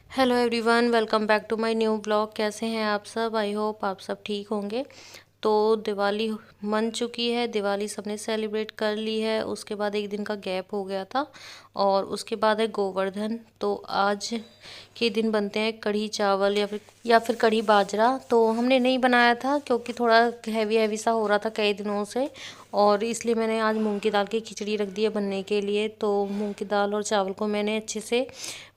Hello everyone, welcome back to my new blog. कैसे हैं आप सब? आई होप आप सब ठीक होंगे। तो दिवाली मन चुकी है, दिवाली सबने सेलिब्रेट कर ली है। उसके बाद एक दिन का गैप हो गया था और उसके बाद है गोवर्धन। तो आज के दिन बनते हैं कढ़ी चावल या फिर कढ़ी बाजरा। तो हमने नहीं बनाया था क्योंकि थोड़ा हैवी हैवी सा हो रहा था कई दिनों से, और इसलिए मैंने आज मूंग की दाल की खिचड़ी रख दी है बनने के लिए। तो मूंग की दाल और चावल को मैंने अच्छे से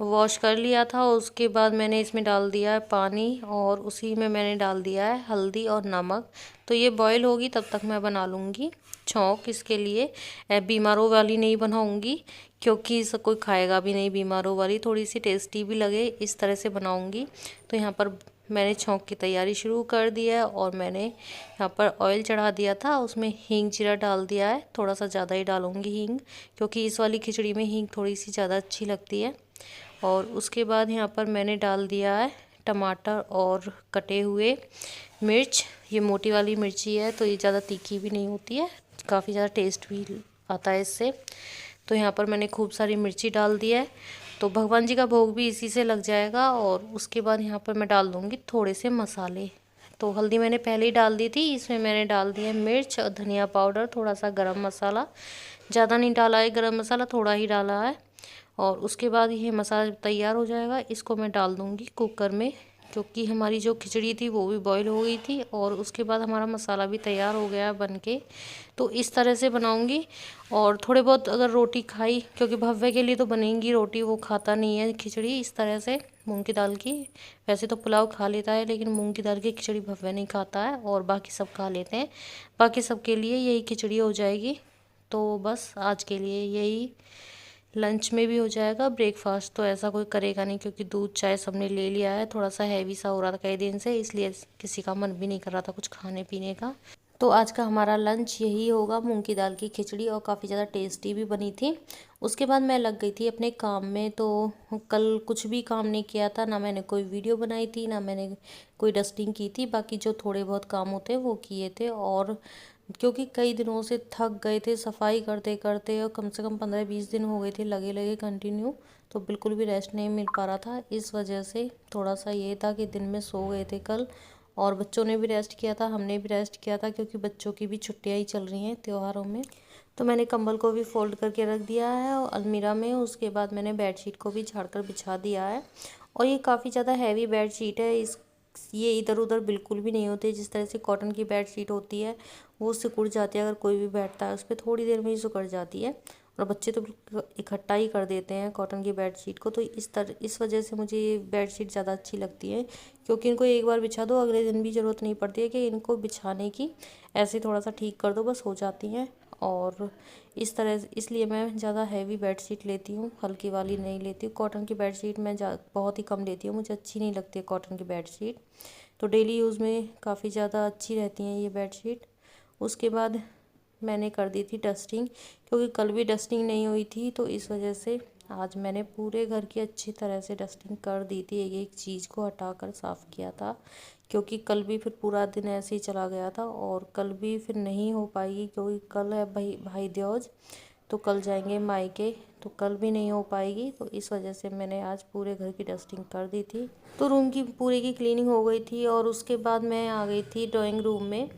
वॉश कर लिया था। उसके बाद मैंने इसमें डाल दिया है पानी और उसी में मैंने डाल दिया है हल्दी और नमक। तो ये बॉईल होगी तब तक मैं बना लूँगी छौंक इसके लिए। बीमारों वाली नहीं बनाऊँगी क्योंकि इसे कोई खाएगा भी नहीं, बीमारों वाली थोड़ी सी टेस्टी भी लगे इस तरह से बनाऊँगी। तो यहाँ पर मैंने छौंक की तैयारी शुरू कर दी है और मैंने यहाँ पर ऑयल चढ़ा दिया था, उसमें हींग जीरा डाल दिया है। थोड़ा सा ज़्यादा ही डालूँगी हींग क्योंकि इस वाली खिचड़ी में हींग थोड़ी सी ज़्यादा अच्छी लगती है। और उसके बाद यहाँ पर मैंने डाल दिया है टमाटर और कटे हुए मिर्च। ये मोटी वाली मिर्ची है तो ये ज़्यादा तीखी भी नहीं होती है, काफ़ी ज़्यादा टेस्ट भी आता है इससे। तो यहाँ पर मैंने खूब सारी मिर्ची डाल दी है। तो भगवान जी का भोग भी इसी से लग जाएगा। और उसके बाद यहाँ पर मैं डाल दूँगी थोड़े से मसाले। तो हल्दी मैंने पहले ही डाल दी थी, इसमें मैंने डाल दिया मिर्च और धनिया पाउडर, थोड़ा सा गरम मसाला। ज़्यादा नहीं डाला है गरम मसाला, थोड़ा ही डाला है। और उसके बाद ये मसाला जब तैयार हो जाएगा इसको मैं डाल दूँगी कुकर में, क्योंकि हमारी जो खिचड़ी थी वो भी बॉईल हो गई थी और उसके बाद हमारा मसाला भी तैयार हो गया बन के। तो इस तरह से बनाऊँगी। और थोड़े बहुत अगर रोटी खाई, क्योंकि भव्य के लिए तो बनेगी रोटी, वो खाता नहीं है खिचड़ी इस तरह से मूंग की दाल की। वैसे तो पुलाव खा लेता है लेकिन मूंग की दाल की खिचड़ी भव्य नहीं खाता है और बाकी सब खा लेते हैं। बाकी सब के लिए यही खिचड़ी हो जाएगी। तो बस आज के लिए यही, लंच में भी हो जाएगा। ब्रेकफास्ट तो ऐसा कोई करेगा नहीं क्योंकि दूध चाय सबने ले लिया है। थोड़ा सा हैवी सा हो रहा था कई दिन से, इसलिए किसी का मन भी नहीं कर रहा था कुछ खाने पीने का। तो आज का हमारा लंच यही होगा, मूंग की दाल की खिचड़ी, और काफ़ी ज़्यादा टेस्टी भी बनी थी। उसके बाद मैं लग गई थी अपने काम में। तो कल कुछ भी काम नहीं किया था, ना मैंने कोई वीडियो बनाई थी, ना मैंने कोई डस्टिंग की थी। बाकी जो थोड़े बहुत काम होते हैं वो किए थे। और क्योंकि कई दिनों से थक गए थे सफाई करते करते, और कम से कम 15-20 दिन हो गए थे लगे लगे कंटिन्यू। तो बिल्कुल भी रेस्ट नहीं मिल पा रहा था, इस वजह से थोड़ा सा ये था कि दिन में सो गए थे कल। और बच्चों ने भी रेस्ट किया था, हमने भी रेस्ट किया था, क्योंकि बच्चों की भी छुट्टियां ही चल रही हैं त्योहारों में। तो मैंने कंबल को भी फोल्ड करके रख दिया है और अलमीरा में। उसके बाद मैंने बेडशीट को भी झाड़ कर बिछा दिया है। और ये काफ़ी ज़्यादा हैवी बेडशीट है, इस ये इधर उधर बिल्कुल भी नहीं होते। जिस तरह से कॉटन की बेडशीट होती है वो सिकुड़ जाती है, अगर कोई भी बैठता है उस पर थोड़ी देर में ही सिकुड़ जाती है। और बच्चे तो इकट्ठा ही कर देते हैं कॉटन की बेडशीट को। तो इस वजह से मुझे ये बेडशीट ज़्यादा अच्छी लगती है, क्योंकि इनको एक बार बिछा दो अगले दिन भी ज़रूरत नहीं पड़ती है कि इनको बिछाने की। ऐसे थोड़ा सा ठीक कर दो बस हो जाती हैं। और इस तरह इसलिए मैं ज़्यादा हैवी बेडशीट लेती हूँ, हल्की वाली नहीं लेती हूँ। कॉटन की बेडशीट मैं बहुत ही कम लेती हूँ, मुझे अच्छी नहीं लगती है कॉटन की बेडशीट। तो डेली यूज़ में काफ़ी ज़्यादा अच्छी रहती हैं ये बेडशीट। उसके बाद मैंने कर दी थी डस्टिंग, क्योंकि कल भी डस्टिंग नहीं हुई थी। तो इस वजह से आज मैंने पूरे घर की अच्छी तरह से डस्टिंग कर दी थी, एक एक चीज़ को हटाकर साफ़ किया था। क्योंकि कल भी फिर पूरा दिन ऐसे ही चला गया था और कल भी फिर नहीं हो पाएगी, क्योंकि कल है भाई दूज। तो कल जाएंगे मायके, तो कल भी नहीं हो पाएगी। तो इस वजह से मैंने आज पूरे घर की डस्टिंग कर दी थी। तो रूम की पूरे की क्लीनिंग हो गई थी और उसके बाद मैं आ गई थी ड्राइंग रूम में।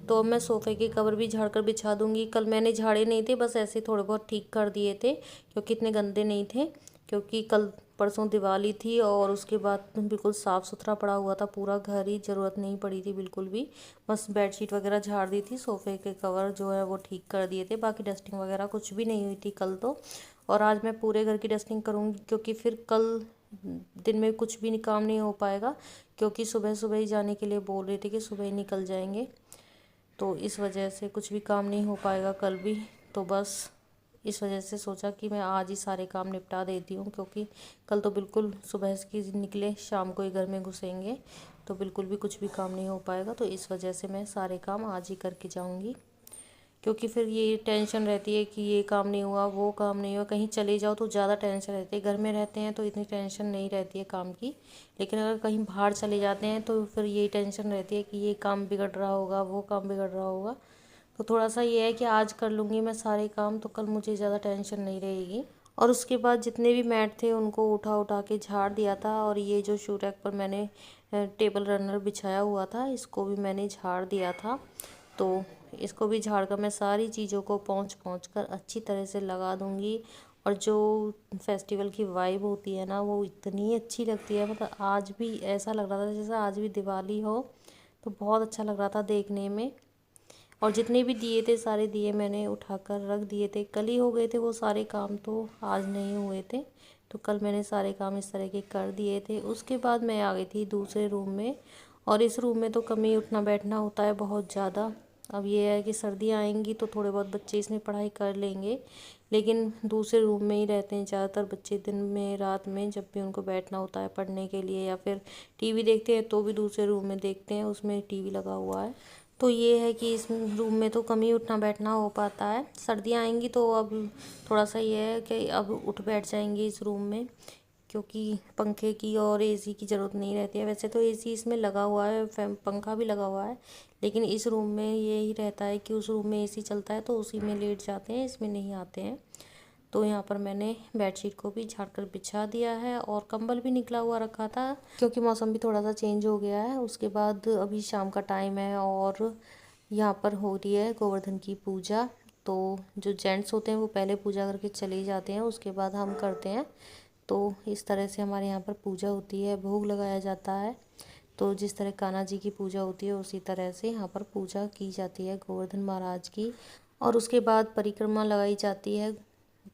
तो अब मैं सोफ़े के कवर भी झाड़ कर बिछा दूंगी। कल मैंने झाड़े नहीं थे, बस ऐसे थोड़े बहुत ठीक कर दिए थे क्योंकि इतने गंदे नहीं थे। क्योंकि कल परसों दिवाली थी और उसके बाद बिल्कुल साफ़ सुथरा पड़ा हुआ था पूरा घर ही, ज़रूरत नहीं पड़ी थी बिल्कुल भी। बस बेडशीट वगैरह झाड़ दी थी, सोफ़े के कवर जो है वो ठीक कर दिए थे। बाकी डस्टिंग वगैरह कुछ भी नहीं हुई थी कल तो। और आज मैं पूरे घर की डस्टिंग करूँगी, क्योंकि फिर कल दिन में कुछ भी काम नहीं हो पाएगा, क्योंकि सुबह सुबह ही जाने के लिए बोल रहे थे कि सुबह ही निकल जाएंगे। तो इस वजह से कुछ भी काम नहीं हो पाएगा कल भी। तो बस इस वजह से सोचा कि मैं आज ही सारे काम निपटा देती हूँ, क्योंकि कल तो बिल्कुल सुबह की निकले शाम को ही घर में घुसेंगे, तो बिल्कुल भी कुछ भी काम नहीं हो पाएगा। तो इस वजह से मैं सारे काम आज ही करके जाऊँगी, क्योंकि फिर ये टेंशन रहती है कि ये काम नहीं हुआ वो काम नहीं हुआ। कहीं चले जाओ तो ज़्यादा टेंशन रहती है, घर में रहते हैं तो इतनी टेंशन नहीं रहती है काम की। लेकिन अगर कहीं बाहर चले जाते हैं तो फिर यही टेंशन रहती है कि ये काम बिगड़ रहा होगा वो काम बिगड़ रहा होगा। तो थोड़ा सा ये है कि आज कर लूँगी मैं सारे काम, तो कल मुझे ज़्यादा टेंशन नहीं रहेगी। और उसके बाद जितने भी मैट थे उनको उठा उठा के झाड़ दिया था। और ये जो शू रैक पर मैंने टेबल रनर बिछाया हुआ था इसको भी मैंने झाड़ दिया था। तो इसको भी झाड़ कर मैं सारी चीज़ों को पोंछ पोंछ कर अच्छी तरह से लगा दूँगी। और जो फेस्टिवल की वाइब होती है ना वो इतनी अच्छी लगती है, मतलब आज भी ऐसा लग रहा था जैसे आज भी दिवाली हो। तो बहुत अच्छा लग रहा था देखने में। और जितने भी दिए थे सारे दिए मैंने उठाकर रख दिए थे। कल ही हो गए थे वो सारे काम, तो आज नहीं हुए थे। तो कल मैंने सारे काम इस तरह के कर दिए थे। उसके बाद मैं आ गई थी दूसरे रूम में। और इस रूम में तो कम ही उठना बैठना होता है बहुत ज़्यादा। अब ये है कि सर्दियाँ आएंगी तो थोड़े बहुत बच्चे इसमें पढ़ाई कर लेंगे, लेकिन दूसरे रूम में ही रहते हैं ज़्यादातर बच्चे। दिन में रात में जब भी उनको बैठना होता है पढ़ने के लिए या फिर टीवी देखते हैं तो भी दूसरे रूम में देखते हैं, उसमें टीवी लगा हुआ है। तो ये है कि इस रूम में तो कम ही उठना बैठना हो पाता है। सर्दियाँ आएंगी तो अब थोड़ा सा ये है कि अब उठ बैठ जाएंगे इस रूम में, क्योंकि पंखे की और एसी की ज़रूरत नहीं रहती है। वैसे तो एसी इसमें लगा हुआ है, फैन पंखा भी लगा हुआ है, लेकिन इस रूम में यही रहता है कि उस रूम में एसी चलता है तो उसी में लेट जाते हैं, इसमें नहीं आते हैं। तो यहाँ पर मैंने बेडशीट को भी झाड़ कर बिछा दिया है और कंबल भी निकला हुआ रखा था, क्योंकि मौसम भी थोड़ा सा चेंज हो गया है। उसके बाद अभी शाम का टाइम है और यहाँ पर हो रही है गोवर्धन की पूजा। तो जो जेंट्स होते हैं वो पहले पूजा करके चले जाते हैं, उसके बाद हम करते हैं। तो इस तरह से हमारे यहाँ पर पूजा होती है, भोग लगाया जाता है। तो जिस तरह कान्हा जी की पूजा होती है उसी तरह से यहाँ पर पूजा की जाती है गोवर्धन महाराज की। और उसके बाद परिक्रमा लगाई जाती है।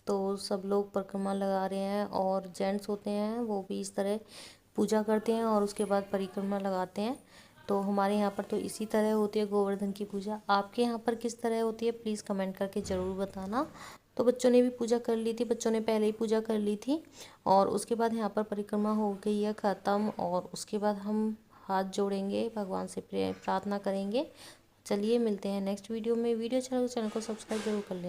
तो सब लोग परिक्रमा लगा रहे हैं और जेंट्स होते हैं वो भी इस तरह पूजा करते हैं और उसके बाद परिक्रमा लगाते हैं। तो हमारे यहाँ पर तो इसी तरह होती है गोवर्धन की पूजा। आपके यहाँ पर किस तरह होती है प्लीज़ कमेंट करके ज़रूर बताना। तो बच्चों ने भी पूजा कर ली थी, बच्चों ने पहले ही पूजा कर ली थी। और उसके बाद यहाँ पर परिक्रमा हो गई है ख़त्म और उसके बाद हम हाथ जोड़ेंगे, भगवान से प्रार्थना करेंगे। चलिए मिलते हैं नेक्स्ट वीडियो में। वीडियो अच्छा लगे तो चैनल को सब्सक्राइब जरूर कर लें।